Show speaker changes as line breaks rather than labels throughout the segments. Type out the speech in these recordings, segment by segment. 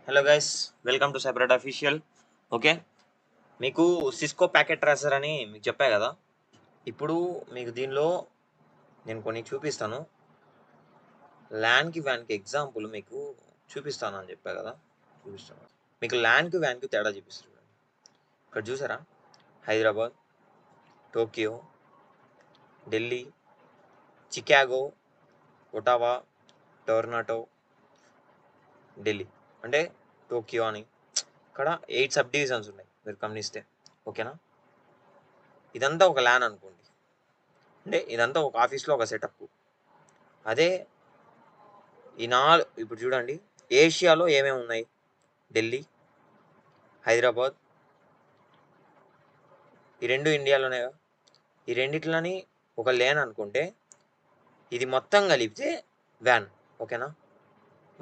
Hello guys, welcome to separate official. Okay, మీకు Cisco packet tracer అని మీకు చెప్పా కదా. ఇప్పుడు మీకు దీనిలో నేను కొన్ని చూపిస్తాను. ల్యాన్కి వ్యాన్కి ఎగ్జాంపుల్ మీకు చూపిస్తాను అని చెప్పా కదా, చూపిస్తాను. మీకు ల్యాన్కి వ్యాన్కి తేడా చూపిస్తాను. ఇక్కడ చూసారా, Hyderabad, Tokyo, Delhi, Chicago, Ottawa, Toronto, Delhi అంటే టోక్యో అని. ఇక్కడ 8 సబ్ డివిజన్స్ ఉన్నాయి మీరు గమనిస్తే. ఓకేనా, ఇదంతా ఒక ల్యాన్ అనుకోండి, అంటే ఇదంతా ఒక ఆఫీస్లో ఒక సెటప్. అదే ఇప్పుడు చూడండి, ఏషియాలో ఏమేమి ఉన్నాయి, ఢిల్లీ, హైదరాబాద్, ఈ రెండు ఇండియాలోనే. ఈ రెండిట్లని ఒక ల్యాన్ అనుకుంటే ఇది మొత్తం కలిపితే వ్యాన్. ఓకేనా,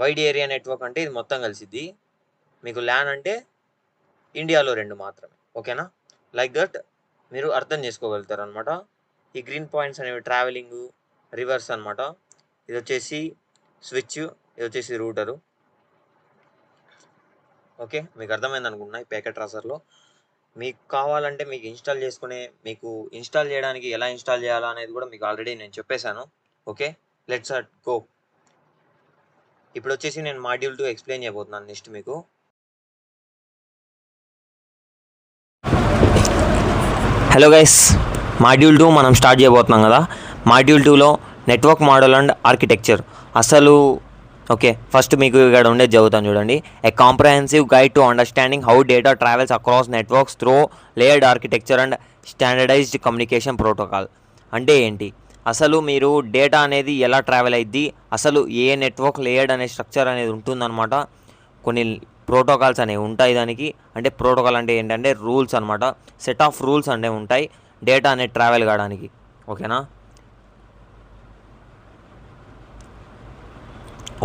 వైడ్ ఏరియా నెట్వర్క్ అంటే ఇది మొత్తం కలిసిద్ది. మీకు ల్యాన్ అంటే ఇండియాలో రెండు మాత్రమే. ఓకేనా, లైక్ దట్ మీరు అర్థం చేసుకోగలుగుతారు అనమాట. ఈ గ్రీన్ పాయింట్స్ అనేవి ట్రావెలింగ్ రివర్స్ అనమాట. ఇది వచ్చేసి స్విచ్, ఇది వచ్చేసి రూటరు. ఓకే, మీకు అర్థమైంది అనుకుంటున్నా. ఈ ప్యాకెట్ ట్రాసర్లో మీకు కావాలంటే మీకు ఇన్స్టాల్ చేయడానికి ఎలా ఇన్స్టాల్ చేయాలా అనేది కూడా మీకు ఆల్రెడీ నేను చెప్పేశాను. Okay, let's go. ఇప్పుడు వచ్చేసి నేను మాడ్యూల్ 2 ఎక్స్ప్లెయిన్ చేయబోతున్నాను నెక్స్ట్ మీకు. హలో గైస్, మాడ్యూల్ 2 మనం స్టార్ట్ చేయబోతున్నాం కదా. మాడ్యూల్ 2లో నెట్వర్క్ మోడల్ అండ్ ఆర్కిటెక్చర్. అసలు ఓకే, ఫస్ట్ మీకు ఇక్కడ ఉండేది చదువుతాను చూడండి. A comprehensive guide to understanding how data travels across networks through layered architecture and standardised communication protocol. అంటే ఏంటి, అసలు మీరు డేటా అనేది ఎలా ట్రావెల్ అయ్యిద్ది, అసలు ఏ నెట్వర్క్ లేయర్డ్ అనే స్ట్రక్చర్ అనేది ఉంటుందన్నమాట. కొన్ని ప్రోటోకాల్స్ అనేవి ఉంటాయి దానికి. అంటే ప్రోటోకాల్ అంటే ఏంటంటే రూల్స్ అనమాట, సెట్ ఆఫ్ రూల్స్ అంటే ఉంటాయి డేటా అనేది ట్రావెల్ కావడానికి. ఓకేనా,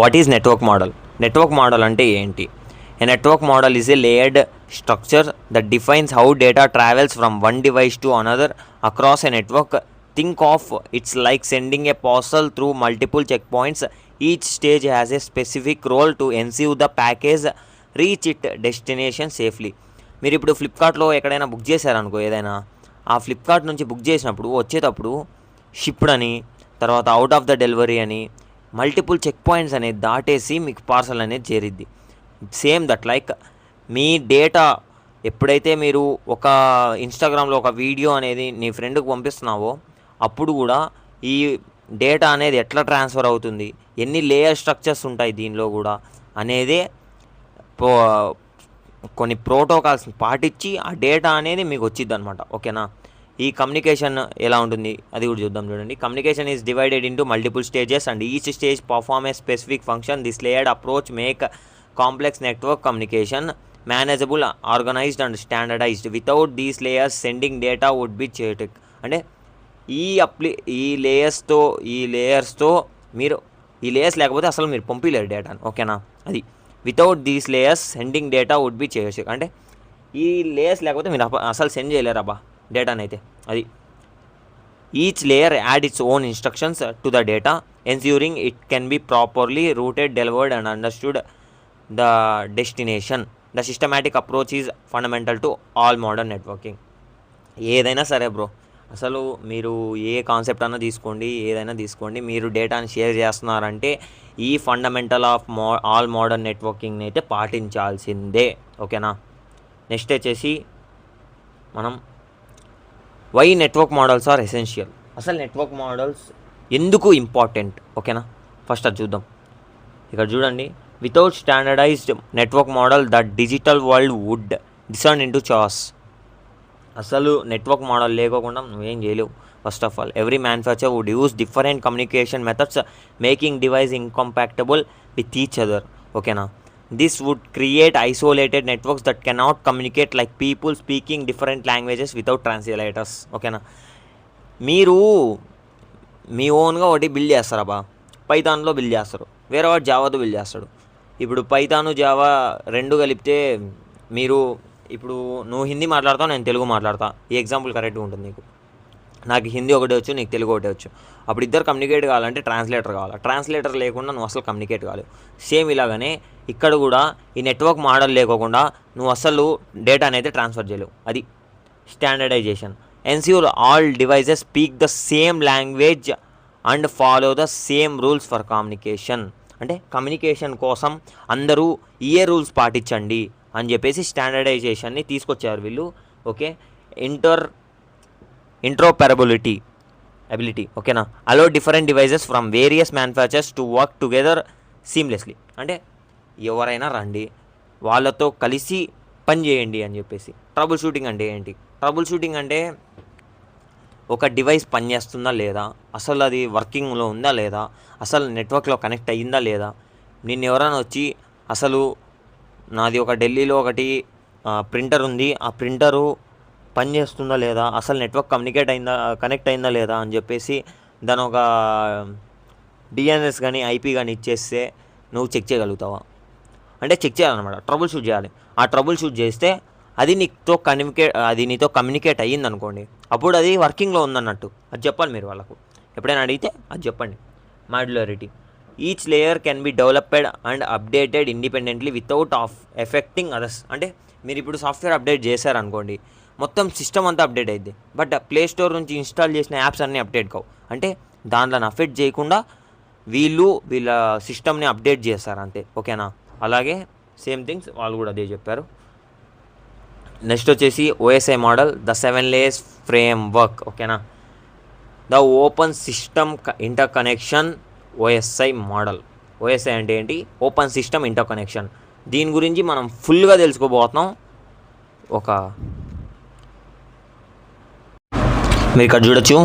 what is network model? Network model అంటే ఏంటి? A network model is a layered structure that defines how data travels from one device to another across a network. Think of it's like sending a parcel through multiple check points. Each stage has a specific role to ensure the package reach it destination safely. మీరు ఇప్పుడు ఫ్లిప్కార్ట్లో ఎక్కడైనా book చేశారనుకో, ఏదైనా ఆ Flipkart నుంచి book చేసినప్పుడు వచ్చేటప్పుడు shipped అని, తర్వాత అవుట్ ఆఫ్ ద డెలివరీ అని, మల్టిపుల్ చెక్ పాయింట్స్ అనేది దాటేసి మీకు పార్సల్ అనేది చేరిద్ది. సేమ్ దట్ లైక్ మీ డేటా ఎప్పుడైతే మీరు ఒక ఇన్స్టాగ్రామ్లో ఒక వీడియో అనేది నీ ఫ్రెండ్కి పంపిస్తున్నావో అప్పుడు కూడా ఈ డేటా అనేది ఎట్లా ట్రాన్స్ఫర్ అవుతుంది, ఎన్ని లేయర్ స్ట్రక్చర్స్ ఉంటాయి దీనిలో కూడా అనేదే కొన్ని ప్రోటోకాల్స్ని పాటించి ఆ డేటా అనేది మీకు వచ్చిద్ది అనమాట. ఓకేనా, ఈ కమ్యూనికేషన్ ఎలా ఉంటుంది అది కూడా చూద్దాం చూడండి. Communication is divided into multiple stages and each stage perform a specific function. This layered approach make complex network communication manageable, organized and standardized. Without these layers sending data would be chaotic. అంటే ఈ లేయర్స్తో మీరు ఈ layers లేకపోతే అసలు మీరు పంపించలేరు డేటాను. ఓకేనా, అది without these layers sending data would be chaotic. అంటే ఈ లేయర్స్ లేకపోతే మీరు అసలు సెండ్ చేయలేరు అబ్బా డేటాని అయితే. అది each layer add its own instructions to the data ensuring it can be properly rooted, delivered and understood the destination. The systematic approach is fundamental to all modern networking. ఏదైనా సరే బ్రో, అసలు మీరు ఏ concept అన్నా తీసుకోండి, ఏదైనా తీసుకోండి, మీరు డేటాని షేర్ చేస్తున్నారంటే ఈ ఫండమెంటల్ ఆఫ్ ఆల్ మోడర్న్ నెట్వర్కింగ్ని అయితే పాటించాల్సిందే. ఓకేనా, నెక్స్ట్ వచ్చేసి మనం why network models are essential. అసలు నెట్వర్క్ మోడల్స్ ఎందుకు ఇంపార్టెంట్? ఓకేనా, ఫస్ట్ అది చూద్దాం. ఇక్కడ చూడండి, without standardized network model the digital world would descend into chaos. అసలు నెట్వర్క్ మోడల్ లేకోకుండా నువ్వేం చేయలేవు. First of all every manufacture would use different communication methods making device incompatible with each other. ఓకేనా, this would create isolated networks that cannot communicate like people speaking different languages without translators. ఓకేనా, మీరు మీ ఓన్గా ఒకటి build చేస్తారబ్బా, పైథాన్లో build చేస్తారు, వేరే వాడు జావాతో build చేస్తాడు. ఇప్పుడు పైథాను జావా రెండు కలిపితే మీరు ఇప్పుడు నువ్వు హిందీ మాట్లాడతావు, నేను తెలుగు మాట్లాడతా, ఈ ఎగ్జాంపుల్ కరెక్ట్గా ఉంటుంది నీకు. నాకు హిందీ ఒకటే వచ్చు, నీకు తెలుగు ఒకటే వచ్చు. అప్పుడు ఇద్దరు కమ్యూనికేట్ కావాలంటే ట్రాన్స్లేటర్ కావాలి. ట్రాన్స్లేటర్ లేకుండా నువ్వు అసలు కమ్యూనికేట్ కాలేవు. సేమ్ ఇలాగనే ఇక్కడ కూడా ఈ నెట్వర్క్ మోడల్ లేకోకుండా నువ్వు అసలు డేటా అనేది ట్రాన్స్ఫర్ చేయలేవు. అది standardisation. Ensure all devices speak the same language and follow the same rules for communication. అంటే కమ్యూనికేషన్ కోసం అందరూ ఏ రూల్స్ పాటించండి అని చెప్పేసి స్టాండర్డైజేషన్ని తీసుకొచ్చారు వీళ్ళు. ఓకే, ఇంట్రోపెరబిలిటీ ఓకేనా. Allow different devices from various manufactures to work together seamlessly. అంటే ఎవరైనా రండి, వాళ్ళతో కలిసి పని చేయండి అని చెప్పేసి. ట్రబుల్ షూటింగ్ అంటే ఏంటి? ట్రబుల్ షూటింగ్ అంటే ఒక డివైస్ పనిచేస్తుందా లేదా, అసలు అది వర్కింగ్లో ఉందా లేదా, అసలు నెట్వర్క్లో కనెక్ట్ అయ్యిందా లేదా. నిన్న ఎవరైనా వచ్చి అసలు నాది ఒక ఢిల్లీలో ఒకటి ప్రింటర్ ఉంది, ఆ ప్రింటరు పనిచేస్తుందా లేదా, అసలు నెట్వర్క్ కనెక్ట్ అయిందా లేదా అని చెప్పేసి దాని ఒక డిఎన్ఎస్ కానీ ఐపీ కానీ ఇచ్చేస్తే నువ్వు చెక్ చేయగలుగుతావా? అంటే చెక్ చేయాలన్నమాట, ట్రబుల్ షూట్ చేయాలి. ఆ ట్రబుల్ షూట్ చేస్తే అది నీతో కమ్యూనికేట్ అయ్యింది అనుకోండి, అప్పుడు అది వర్కింగ్లో ఉందన్నట్టు. అది చెప్పాలి మీరు వాళ్ళకు. ఎప్పుడైనా అడిగితే అది చెప్పండి. Modularity. Each layer can be developed and updated independently without effecting others. అంటే మీరు ఇప్పుడు సాఫ్ట్వేర్ అప్డేట్ చేశారనుకోండి, మొత్తం సిస్టమ్ అంతా అప్డేట్ అయ్యింది, బట్ ప్లే స్టోర్ నుంచి ఇన్స్టాల్ చేసిన యాప్స్ అన్నీ అప్డేట్ కావు. అంటే దాంట్లో అఫెక్ట్ చేయకుండా వీళ్ళ సిస్టమ్ని అప్డేట్ చేస్తారు అంతే. ఓకేనా. అలాగే సేమ్ థింగ్స్ వాళ్ళు కూడా అదే చెప్పారు. నెక్స్ట్ వచ్చేసి OSI model, the 7 layers framework. ఓకేనా. The open system interconnection OSI model. OSI అంటే ఏంటి? Open system interconnection. దీని గురించి మనం ఫుల్గా తెలుసుకోబోతున్నాం. మీరు ఇక్కడ చూడొచ్చు,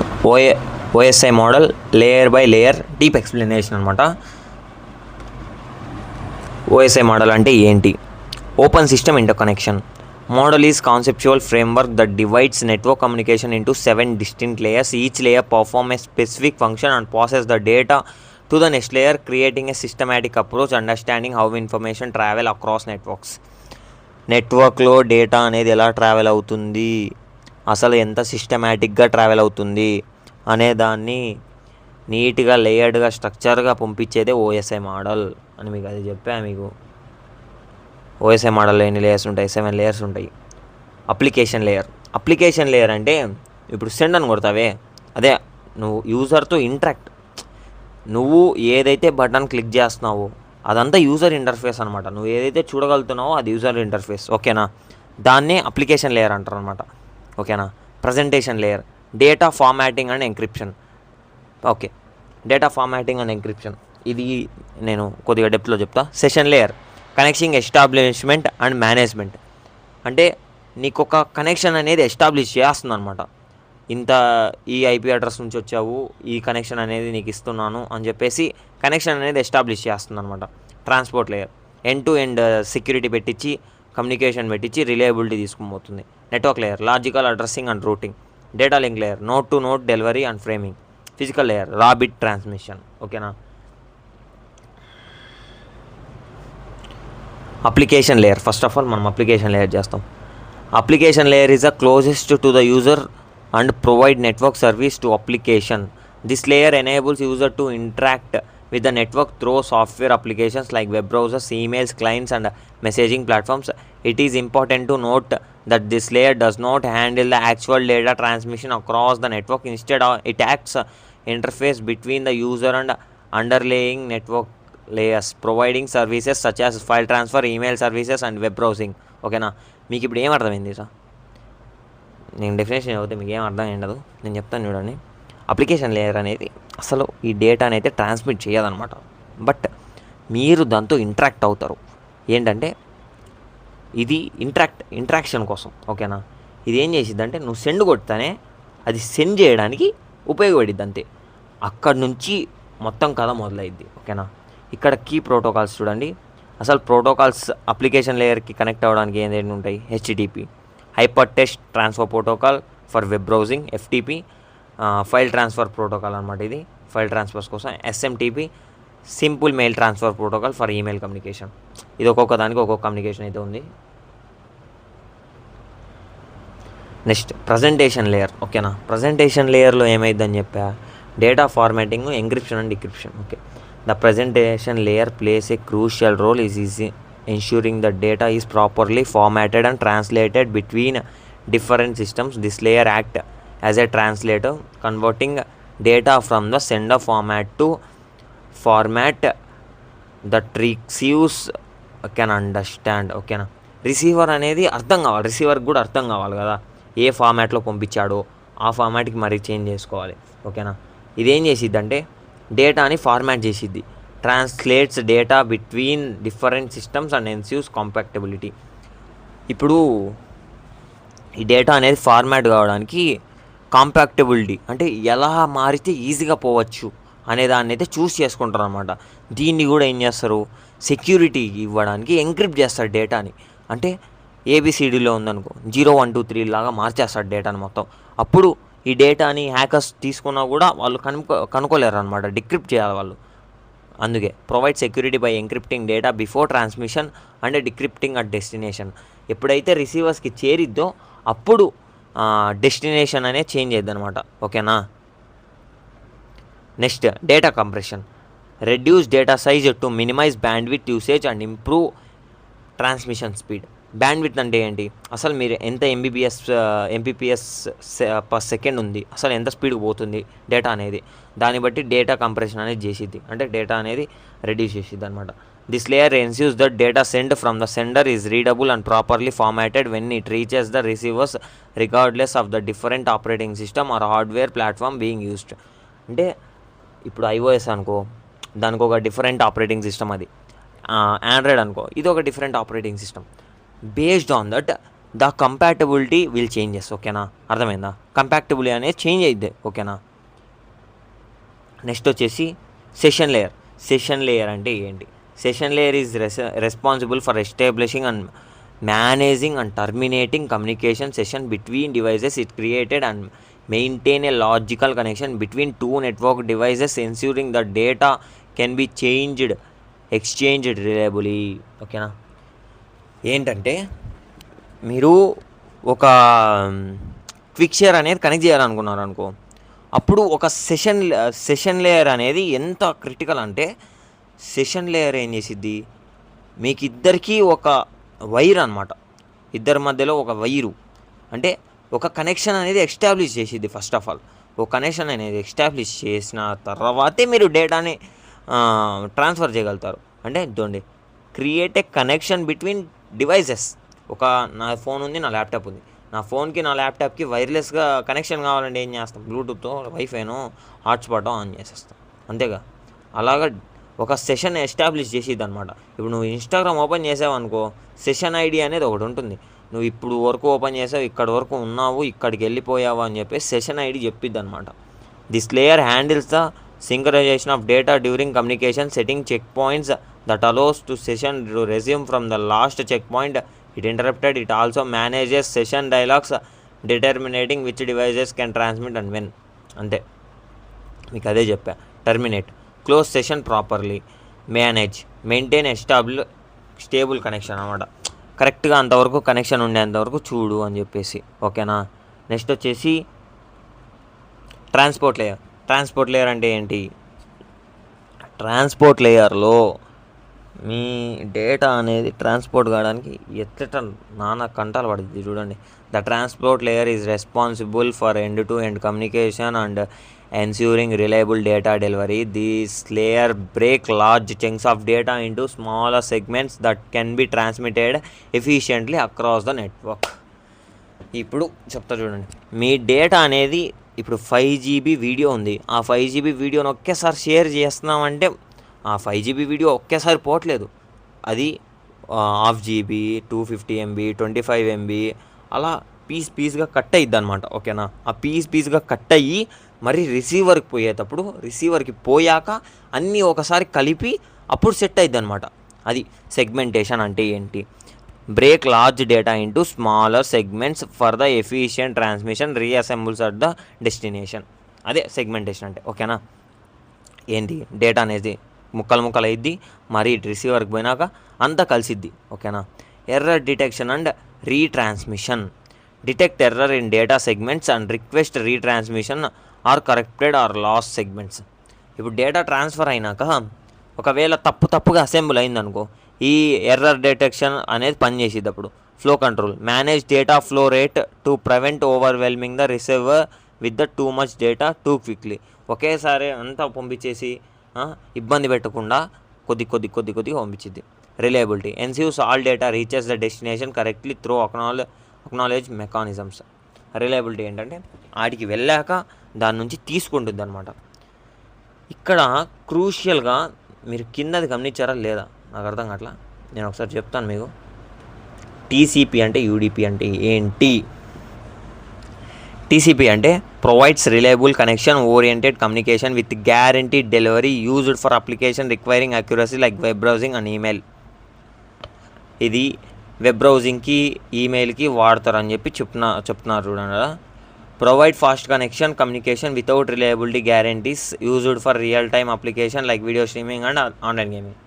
OSI model layer by layer deep explanation అనమాట. ఓఎస్ఐ మోడల్ అంటే ఏంటి? Open system interconnection model is conceptual framework that divides network communication into 7 distinct layers. Each layer performs a specific function and passes the data to the next layer, creating a systematic approach understanding how information travel across networks. నెట్వర్క్లో data అనేది ఎలా travel అవుతుంది, అసలు ఎంత సిస్టమేటిక్గా travel అవుతుంది అనే దాన్ని నీట్గా లేయర్డ్గా స్ట్రక్చర్గా పంపించేదే ఓఎస్ఐ మోడల్ అని మీకు అది మీకు ఓఎస్ఐ మోడల్లో ఎన్ని లేయర్స్ ఉంటాయి? 7 layers ఉంటాయి. అప్లికేషన్ లేయర్ అంటే ఇప్పుడు సెండ్ అని కొడతావే, అదే నువ్వు యూజర్తో నువ్వు ఏదైతే బటన్ క్లిక్ చేస్తున్నావో అదంతా యూజర్ ఇంటర్ఫేస్ అనమాట. నువ్వు ఏదైతే చూడగలుగుతున్నావో అది యూజర్ ఇంటర్ఫేస్. ఓకేనా. దాన్నే అప్లికేషన్ లేయర్ అంటారు అనమాట. ఓకేనా. Presentation layer, data formatting and encryption. Okay, data formatting and encryption ఇది నేను కొద్దిగా డెప్త్లో చెప్తా. Session layer, connection establishment and management. అంటే నీకు ఒక కనెక్షన్ అనేది ఎస్టాబ్లిష్ చేస్తుంది అనమాట. ఈ ఐపీ అడ్రస్ నుంచి వచ్చావు, ఈ కనెక్షన్ అనేది నీకు ఇస్తున్నాను అని చెప్పేసి కనెక్షన్ అనేది ఎస్టాబ్లిష్ చేస్తుంది అనమాట. Transport layer, end to end security పెట్టించి, కమ్యూనికేషన్ పెట్టించి రిలయబిలిటీ తీసుకుని పోతుంది. Network layer, logical addressing and routing. Data link layer, node to node delivery and framing. Physical layer, raw bit transmission. ఓకేనా. Application layer. First of all మనం application layer చేస్తాం. Application layer is the closest to the user and provide network service to application. This layer enables user to interact with the network through software applications like web browsers, emails, clients and messaging platforms. It is important to note that this layer does not handle the actual data transmission across the network. Instead, it acts interface between the user and underlying network layers, providing services such as file transfer, email services and web browsing. ఓకేనా. మీకు ఇప్పుడు ఏం అర్థమైంది sir? నేను definition చదివితే మీకు ఏం అర్థం ఉండదు, నేను చెప్తాను చూడండి. అప్లికేషన్ లేయర్ అనేది అసలు ఈ డేటాని అయితే ట్రాన్స్మిట్ చేయదన్నమాట, బట్ మీరు దాంతో ఇంటరాక్ట్ అవుతారు. ఏంటంటే ఇది ఇంటరాక్షన్ కోసం. ఓకేనా. ఇది ఏం చేసిద్దంటే నువ్వు సెండ్ కొడితేనే అది సెండ్ చేయడానికి ఉపయోగపడిద్ది అంతే. అక్కడి నుంచి మొత్తం కథ మొదలైద్ది. ఓకేనా. ఇక్కడ కీ ప్రోటోకాల్స్ చూడండి. అసలు ప్రోటోకాల్స్ అప్లికేషన్ లేయర్కి కనెక్ట్ అవ్వడానికి ఏంటంటే ఉంటాయి. HTTP, hyper text transfer protocol for web browsing. FTP, file transfer protocol అనమాట, ఇది ఫైల్ ట్రాన్స్ఫర్స్ కోసం. SMTP, simple mail transfer protocol for email communication. ఇది ఒక్కొక్క దానికి ఒక్కొక్క కమ్యూనికేషన్ అయితే ఉంది. Next presentation layer. ఓకేనా, ప్రజెంటేషన్ లేయర్లో ఏమైందని చెప్పా, data formatting, encryption and decryption. Okay, the presentation layer plays a crucial role is ensuring that data is properly formatted and translated between different systems. This layer acts as a translator, converting data from the sender format to format that receives can understand. ఓకేనా, receiver అనేది అర్థం కావాలి, రిసీవర్కి కూడా అర్థం కావాలి కదా, ఏ ఫార్మాట్లో పంపించాడో ఆ ఫార్మాట్కి మరీ చేంజ్ చేసుకోవాలి. ఓకేనా, ఇదేం చేసిద్ది అంటే డేటాని ఫార్మాట్ చేసిద్ది, translates data between different systems and ensures compatibility. ఇప్పుడు ఈ డేటా అనేది ఫార్మాట్ కావడానికి కాంపాక్టబిలిటీ అంటే ఎలా మారితే ఈజీగా పోవచ్చు అనే దాన్ని అయితే చూస్ చేసుకుంటారు అనమాట. దీన్ని కూడా ఏం చేస్తారు, సెక్యూరిటీ ఇవ్వడానికి ఎంక్రిప్ట్ చేస్తారు డేటాని. అంటే ఏబిసిడీలో ఉందనుకో 0 1 2 3 లాగా మార్చేస్తాడు డేటాని మొత్తం. అప్పుడు ఈ డేటాని హ్యాకర్స్ తీసుకున్నా కూడా వాళ్ళు కనుక్కోలేరు అనమాట, డిక్రిప్ట్ చేయాలి వాళ్ళు. అందుకే provide security by encrypting data before transmission and decrypting at destination. ఎప్పుడైతే రిసీవర్స్కి చేరిద్దో అప్పుడు డెస్టినేషన్ అనేది చేంజ్ అయ్యిద్ది అనమాట. ఓకేనా, next data compression. Reduce data size to minimise bandwidth usage and improve transmission speed. Bandwidth అంటే ఏంటి, అసలు మీరు ఎంత ఎంబీపీఎస్ పర్ సెకండ్ ఉంది, అసలు ఎంత స్పీడ్కి పోతుంది డేటా అనేది, దాన్ని బట్టి డేటా కంప్రెషన్ అనేది చేసిద్ది, అంటే డేటా అనేది రెడ్యూస్ చేసిద్ది అనమాట. This layer ensures that data send from the sender is readable and properly formatted when it reaches the receivers regardless of the different operating system or hardware platform being used. అంటే ఇప్పుడు iOS అనుకో, దానికి ఒక different operating system, అది Android అనుకో, ఇది ఒక different operating system. Based on that the compatibility will changes. ఓకేనా, అర్థమైందా, కంపాటబిలిటీ అనేది చేంజ్ అయ్యిద్ది. ఓకేనా, నెక్స్ట్ వచ్చేసి సెషన్ లేయర్. సెషన్ లేయర్ అంటే ఏంటి, session layer is responsible for establishing and managing and terminating communication session between devices. It created and maintain a logical connection between two network devices, ensuring the data can be exchanged reliably. ఓకేనా, ఏంటంటే మీరు ఒక quick share అనేది connect చేయాలనుకున్నారు అనుకో, అప్పుడు ఒక session layer అనేది ఎంత క్రిటికల్ అంటే, సెషన్ లేయర్ ఏం చేసిద్ది, మీకు ఇద్దరికీ ఒక వైర్ అనమాట, ఇద్దరి మధ్యలో ఒక వైరు, అంటే ఒక కనెక్షన్ అనేది ఎస్టాబ్లిష్ చేసిద్ది. ఫస్ట్ ఆఫ్ ఆల్ ఒక కనెక్షన్ అనేది ఎస్టాబ్లిష్ చేసిన తర్వాతే మీరు డేటాని ట్రాన్స్ఫర్ చేయగలుగుతారు. అంటే చూడండి, create a connection between devices. ఒక నా ఫోన్ ఉంది, నా ల్యాప్టాప్ ఉంది, నా ఫోన్కి నా ల్యాప్టాప్కి వైర్లెస్గా కనెక్షన్ కావాలంటే ఏం చేస్తాం, బ్లూటూత్తో వైఫైనో హాట్స్పాటో ఆన్ చేసేస్తాం, అంతేగా. అలాగా ఒక సెషన్ ఎస్టాబ్లిష్ చేసిద్ది అనమాట. ఇప్పుడు నువ్వు ఇన్స్టాగ్రామ్ ఓపెన్ చేసావు అనుకో, సెషన్ ఐడి అనేది ఒకటి ఉంటుంది, నువ్వు ఇప్పుడు వరకు ఓపెన్ చేసావు, ఇక్కడ వరకు ఉన్నావు, ఇక్కడికి వెళ్ళిపోయావు అని చెప్పి సెషన్ ఐడి చెప్పిద్ది అనమాట. This layer handles the synchronization of data during communication, setting check points that allows to session to resume from the last check point it interrupted. It also manages session dialogs, determining which devices can transmit and when. అంతే, మీకు అదే చెప్పా. Terminate, close session properly, manage, maintain stable connection అనమాట. కరెక్ట్గా అంతవరకు connection ఉండేంతవరకు చూడు అని చెప్పేసి. ఓకేనా, నెక్స్ట్ వచ్చేసి ట్రాన్స్పోర్ట్ లేయర్. ట్రాన్స్పోర్ట్ లేయర్ అంటే ఏంటి, ట్రాన్స్పోర్ట్ లేయర్లో మీ డేటా అనేది ట్రాన్స్పోర్ట్ కావడానికి ఎట్ట నానా కంటాలు పడుతుంది చూడండి. The transport layer is responsible for end to end communication and ensuring reliable data delivery. This layer break large chunks of data into smaller segments that can be transmitted efficiently across the network. ఇప్పుడు చెప్తా చూడండి, మీ data అనేది ఇప్పుడు 5 GB video ఉంది, ఆ 5 GB వీడియోని ఒకేసారి share చేస్తున్నామంటే ఆ 5 GB వీడియో ఒకేసారి పోవట్లేదు, అది 1/2 GB, 250 MB, 25 MB అలా పీస్గా కట్ అయ్యిద్ది అనమాట. ఓకేనా, ఆ పీస్గా కట్ అయ్యి మరి రిసీవర్కి పోయేటప్పుడు, రిసీవర్కి పోయాక అన్నీ ఒకసారి కలిపి అప్పుడు సెట్ అయ్యిద్ది అనమాట. అది సెగ్మెంటేషన్ అంటే ఏంటి, break large data into smaller segments for the efficient transmission, reassembles at the destination. అదే సెగ్మెంటేషన్ అంటే. ఓకేనా, ఏంటి, డేటా అనేది ముక్కలు అయ్యిద్ది, మరి రిసీవర్కి పోయినాక అంతా కలిసిద్ది. ఓకేనా, error detection and retransmission. Detect error in data segments and request retransmission or corrected or lost segments. ఇప్పుడు డేటా ట్రాన్స్ఫర్ అయినాక ఒకవేళ తప్పుగా అసెంబుల్ అయిందనుకో, ఈ ఎర్రర్ డిటెక్షన్ అనేది పనిచేసేది. అప్పుడు flow control manage data flow rate to prevent overwhelming the receiver with the too much data too quickly. ఒకేసారి అంతా పంపించేసి ఇబ్బంది పెట్టకుండా కొద్దిగా పంపించింది. Reliability ensures all data reaches the destination correctly through acknowledge mechanisms. Reliability ఏంటంటే ఆడికి వెళ్ళాక దాని నుంచి తీసుకుంటుంది అనమాట. ఇక్కడ క్రూషియల్గా మీరు కిందది గమనించారా లేదా నాకు అర్థం కావట్లా, నేను ఒకసారి చెప్తాను మీకు. టీసీపీ అంటే యూడిపి అంటే ఏంటి? టీసీపీ అంటే provides reliable connection oriented communication with guaranteed delivery used for application requiring accuracy like web browsing and email. ఇది వెబ్ బ్రౌజింగ్కి ఈమెయిల్కి వాడతారని చెప్పి చెప్తున్నారు చూడండి కదా. Provide fast connection communication without reliability guarantees used for real time application like video streaming and online gaming.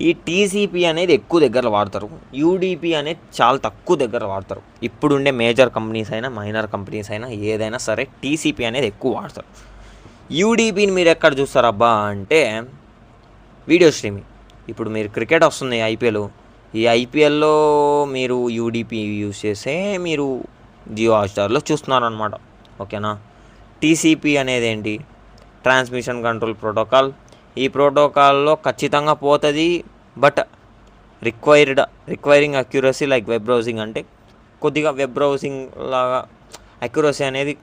ఈ TCP అనేది ఎక్కువ దగ్గర వాడతారు, యూడిపి అనేది చాలా తక్కువ దగ్గర వాడతారు. ఇప్పుడుండే మేజర్ కంపెనీస్ అయినా మైనర్ కంపెనీస్ అయినా ఏదైనా సరే టీసీపీ అనేది ఎక్కువ వాడతారు. యూడిపిని మీరు ఎక్కడ చూస్తారబ్బా అంటే వీడియో స్ట్రీమింగ్. ఇప్పుడు మీరు క్రికెట్ వస్తుంది ఐపీఎల్, ఈ ఐపీఎల్లో మీరు యూడిపి యూజ్ చేస్తే మీరు జియో హాట్స్టార్లో చూస్తున్నారనమాట. ఓకేనా. టీసీపీ అనేది ఏంటి? Transmission control protocol. ఈ ప్రోటోకాల్లో ఖచ్చితంగా పోతుంది, but requiring accuracy like web browsing. అంటే కొద్దిగా వెబ్ బ్రౌజింగ్ లాగా అక్యురసీ అనేది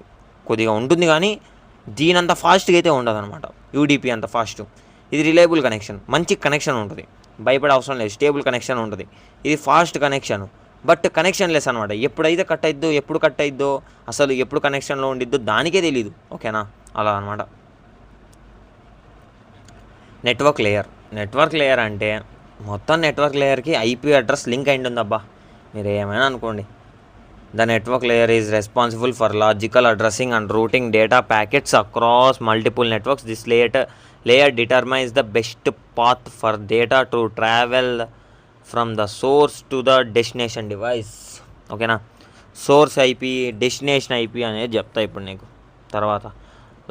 కొద్దిగా ఉంటుంది, కానీ దీనంత ఫాస్ట్గా అయితే ఉండదు అనమాట యూడిపి అంత ఫాస్ట్. ఇది రిలయబుల్ కనెక్షన్, మంచి కనెక్షన్ ఉంటుంది, భయపడే అవసరం లేదు, స్టేబుల్ కనెక్షన్ ఉంటుంది. ఇది fast connection but connection less అనమాట. ఎప్పుడైతే ఎప్పుడు కట్ అయిద్దో అసలు ఎప్పుడు కనెక్షన్లో ఉండిద్దో దానికే తెలీదు. ఓకేనా, అలా అనమాట. నెట్వర్క్ లేయర్ అంటే మొత్తం నెట్వర్క్ లేయర్కి ఐపీ అడ్రస్ లింక్ అయి ఉందబ్బా, మీరు ఏమైనా అనుకోండి. The network layer is responsible for logical addressing and routing data packets across multiple networks. This layer determines the best path for data to travel from the source to the destination device. ఓకేనా. Source IP, destination IP అనేది చెప్తా ఇప్పుడు నీకు తర్వాత.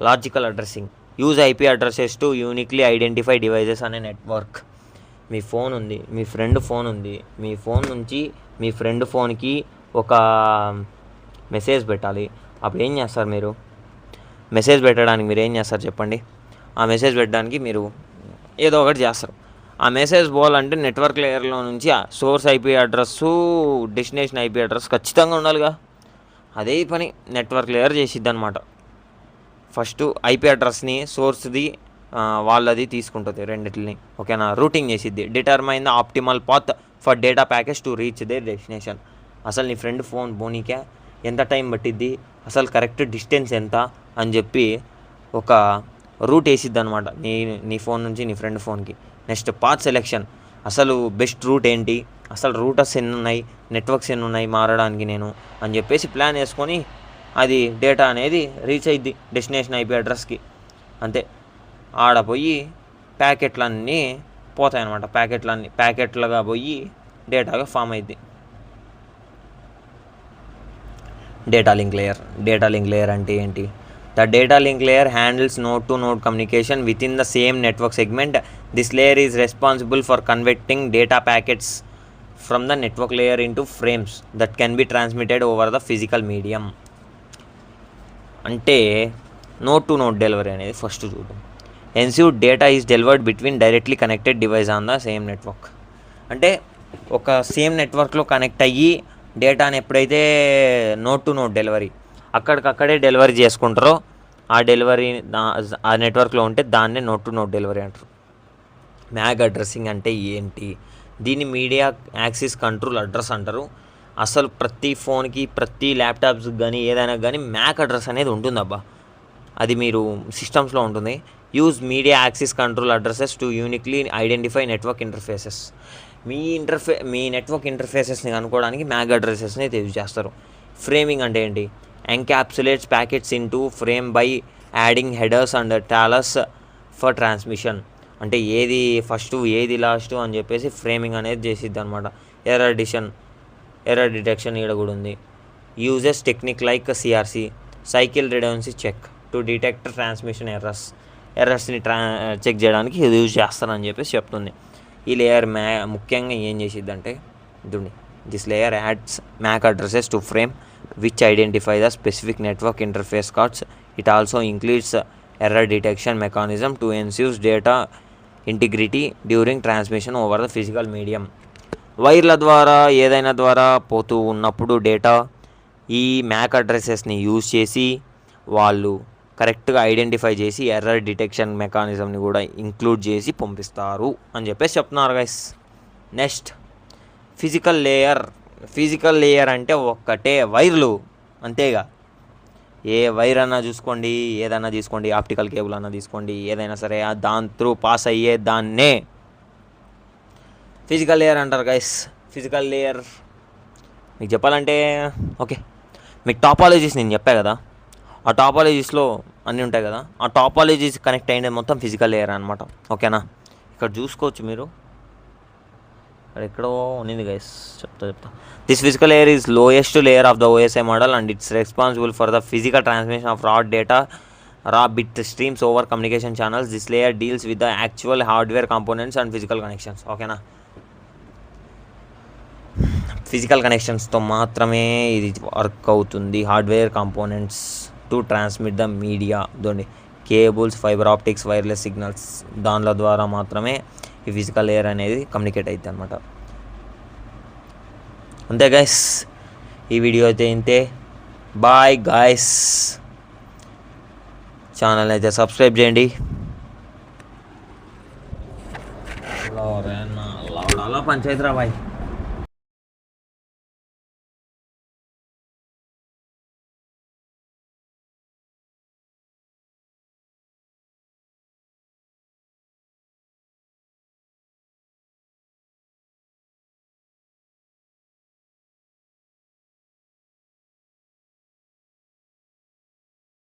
Logical addressing use IP addresses to uniquely identify devices అనే network. మీ phone ఉంది, మీ friend phone ఉంది, మీ ఫోన్ నుంచి మీ ఫ్రెండ్ ఫోన్కి ఒక మెసేజ్ పెట్టాలి. అప్పుడు ఏం చేస్తారు మీరు? మెసేజ్ పెట్టడానికి మీరు ఏం చేస్తారు చెప్పండి? ఆ మెసేజ్ పెట్టడానికి మీరు ఏదో ఒకటి చేస్తారు. ఆ మెసేజ్ పోవాలంటే నెట్వర్క్ లేయర్లో నుంచి source IP address, destination IP address ఖచ్చితంగా ఉండాలిగా. అదే పని నెట్వర్క్ లేయర్ చేసిద్ది అనమాట. ఫస్ట్ ఐపీ అడ్రస్ని సోర్స్ది వాళ్ళది తీసుకుంటుంది రెండిటిని. ఓకేనా. రూటింగ్ చేసిద్ది. Determine the optimal path for data package to reach they destination. అసలు నీ ఫ్రెండ్ ఫోన్ పోనీకే ఎంత టైం పట్టిద్ది, అసలు కరెక్ట్ డిస్టెన్స్ ఎంత అని చెప్పి ఒక రూట్ వేసిద్ది అనమాట నీ ఫోన్ నుంచి నీ ఫ్రెండ్ ఫోన్కి. నెక్స్ట్ పాత్ సెలెక్షన్, అసలు బెస్ట్ రూట్ ఏంటి, అసలు రూటర్స్ ఎన్ని ఉన్నాయి, నెట్వర్క్స్ ఎన్ని ఉన్నాయి మారడానికి నేను అని చెప్పేసి ప్లాన్ వేసుకొని అది డేటా అనేది రీచ్ అయ్యిద్ది డెస్టినేషన్ ఐపీ అడ్రస్కి. అంతే, ఆడ పోయి ప్యాకెట్లన్నీ పోతాయి అన్నమాట. ప్యాకెట్లుగా పోయి డేటాగా ఫామ్ అయ్యిద్ది. డేటా లింక్ లేయర్ అంటే ఏంటి? The data link layer handles node to node communication with in the same network segment. This layer is responsible for converting data packets from the network layer into frames that can be transmitted over the physical medium. అంటే node to node delivery అనేది first చూద్దాం. Ensure data is delivered between directly connected device on the same network. అంటే ఒక same నెట్వర్క్లో connect అయ్యి డేటాని ఎప్పుడైతే node to node delivery అక్కడికక్కడే డెలివరీ చేసుకుంటారో ఆ డెలివరీ ఆ నెట్వర్క్లో ఉంటే దాన్నే నోడ్ టు నోడ్ డెలివరీ అంటారు. మ్యాక్ అడ్రస్సింగ్ అంటే ఏంటి? దీన్ని మీడియా యాక్సెస్ కంట్రోల్ అడ్రస్ అంటారు. అసలు ప్రతి ఫోన్కి, ప్రతి ల్యాప్టాప్స్కి కానీ ఏదైనా కానీ మ్యాక్ అడ్రస్ అనేది ఉంటుందబ్బా. అది మీరు సిస్టమ్స్లో ఉంటుంది. Use media access control addresses to uniquely identify network interfaces. మీ నెట్వర్క్ ఇంటర్ఫేసెస్ని కనుక్కోవడానికి మ్యాక్ అడ్రసెస్ని యూజ్ చేస్తారు. ఫ్రేమింగ్ అంటే ఏంటి? Encapsulates packets into frame by adding headers and trailers for transmission. అంటే ఏది ఫస్ట్ ఏది లాస్ట్ అని చెప్పేసి ఫ్రేమింగ్ అనేది చేసిద్ది అనమాట. ఎర్రర్ డిటెక్షన్ ఈడ కూడా ఉంది. Uses technique like CRC cycle redundancy check to detect transmission ఎర్రర్స్ని చెక్ చేయడానికి ఇది యూజ్ చేస్తారని చెప్పేసి చెప్తుంది. ఈ లేయర్ ముఖ్యంగా ఏం చేసిద్దంటే ఇదండి, this layer adds MAC addresses to frame which identify the specific network interface cards. It also includes error detection mechanism to ensure data integrity during transmission over the physical medium. వైర్ల ద్వారా ఏదైనా ద్వారా పోతూ ఉన్నప్పుడు డేటా ఈ Mac అడ్రసెస్ని use చేసి వాళ్ళు కరెక్ట్గా ఐడెంటిఫై చేసి ఎర్రర్ డిటెక్షన్ మెకానిజంని కూడా ఇంక్లూడ్ చేసి పంపిస్తారు అని చెప్పేసి చెప్తున్నారు గైస్. నెక్స్ట్ ఫిజికల్ లేయర్ అంటే ఒక్కటే వైర్లు, అంతేగా. ఏ వైర్ అన్నా చూసుకోండి, ఏదన్నా తీసుకోండి, ఆప్టికల్ కేబుల్ అన్నా తీసుకోండి, ఏదైనా సరే దాని త్రూ పాస్ అయ్యే దాన్నే ఫిజికల్ లేయర్ అంటారు గైస్. ఫిజికల్ లేయర్ మీకు చెప్పాలంటే ఓకే, మీకు టాపాలజీస్ నేను చెప్పా కదా, ఆ టాపాలజీస్లో అన్నీ ఉంటాయి కదా, ఆ టాపాలజీస్ కనెక్ట్ అయినది మొత్తం ఫిజికల్ లేయర్ అనమాట. ఓకేనా, ఇక్కడ చూసుకోవచ్చు మీరు, ఇక్కడ ఎక్కడో ఉన్నింది గైస్, చెప్తా. This physical layer is lowest layer of the OSI model and it's responsible for the physical transmission of raw bit streams over communication channels. This layer deals with the actual hardware components and physical connections. ఓకేనా, physical కనెక్షన్స్తో మాత్రమే ఇది work అవుతుంది. Hardware components to transmit the media, దోండి cables, fiber optics, wireless signals, దానిల ద్వారా మాత్రమే ఈ ఫిజికల్ లేయర్ అనేది కమ్యూనికేట్ అవుతుంది అనమాట. అంతే గైస్, ఈ వీడియో అయితే ఇంతే. బాయ్ గాయస్, ఛానల్ అయితే సబ్స్క్రైబ్ చేయండి. అలా పంచాయతీ రా బాయ్.